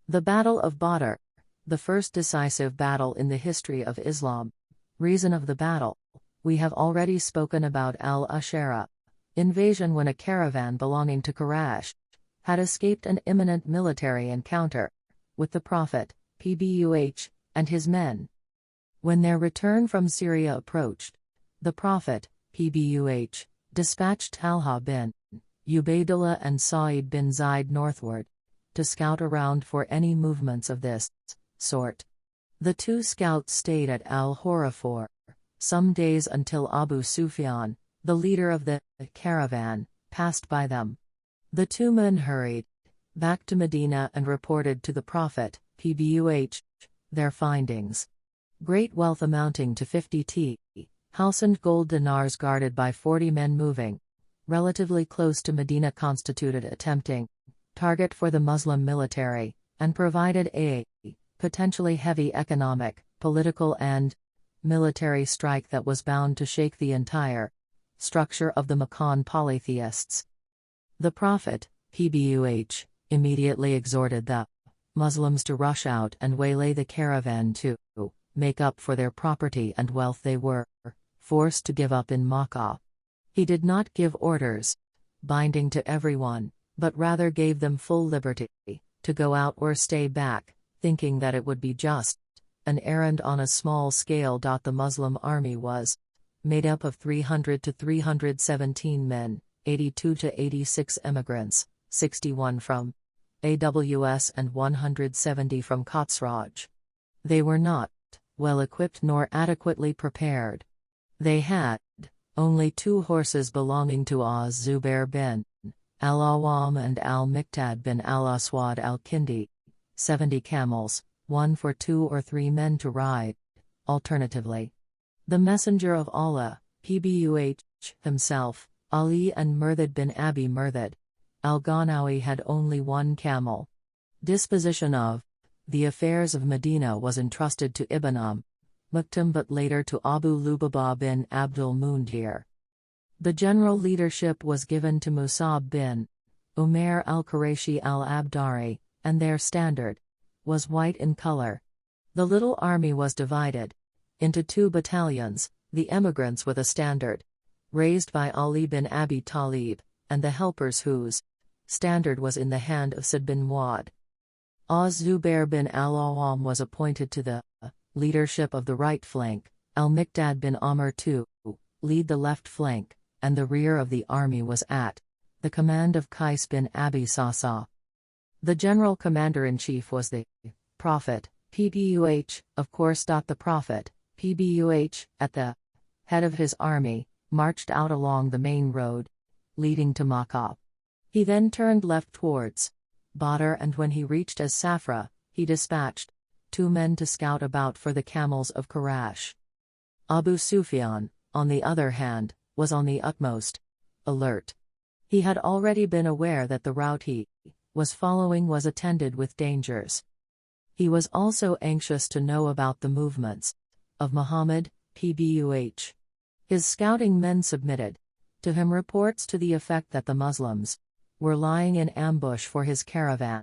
The Battle of Badr, the first decisive battle in the history of Islam. Reason of the battle. We have already spoken about al-Ashara invasion when a caravan belonging to Quraysh had escaped an imminent military encounter with the Prophet, PBUH, and his men. When their return from Syria approached, the Prophet, PBUH, dispatched Talha bin Ubaidullah and Sa'id bin Zaid northward to scout around for any movements of this sort. The two scouts stayed at Al-Hura for some days until Abu Sufyan, the leader of the caravan, passed by them. The two men hurried back to Medina and reported to the Prophet, PBUH, their findings. Great wealth amounting to 50,000 gold dinars guarded by 40 men moving relatively close to Medina constituted a tempting target for the Muslim military, and provided a potentially heavy economic, political and military strike that was bound to shake the entire structure of the Meccan polytheists. The Prophet, PBUH, immediately exhorted the Muslims to rush out and waylay the caravan to make up for their property and wealth they were forced to give up in Makkah. He did not give orders binding to everyone, but rather gave them full liberty to go out or stay back, thinking that it would be just an errand on a small scale. The Muslim army was made up of 300 to 317 men, 82 to 86 emigrants, 61 from AWS and 170 from Khazraj. They were not well equipped nor adequately prepared. They had only 2 horses belonging to Az-Zubair bin Al-Awwam and Al-Miqdad bin Al-Aswad al-Kindi, 70 camels, 1 for 2 or 3 men to ride. Alternatively, the Messenger of Allah, PBUH, himself, Ali and Murthad bin Abi Murthad al-Ghanawi had only 1 camel. Disposition of the affairs of Medina was entrusted to Ibn Maktum but later to Abu Lubaba bin Abdul Mundir. The general leadership was given to Musab bin Umair al-Qurayshi al-Abdari, and their standard was white in color. The little army was divided into 2 battalions, the emigrants with a standard raised by Ali bin Abi Talib, and the helpers whose standard was in the hand of Sa'd bin Mu'adh. Az-Zubair bin al-Awwam was appointed to the leadership of the right flank, al-Miqdad bin Amr to lead the left flank, and the rear of the army was at the command of Qais bin Abi Sa'sa. The general commander-in-chief was the Prophet, PBUH, of course. The Prophet, PBUH, at the head of his army, marched out along the main road leading to Makkah. He then turned left towards Badr, and when he reached as-Safra, he dispatched 2 men to scout about for the camels of Quraysh. Abu Sufyan, on the other hand, was on the utmost alert. He had already been aware that the route he was following was attended with dangers. He was also anxious to know about the movements of Muhammad, PBUH. His scouting men submitted to him reports to the effect that the Muslims were lying in ambush for his caravan.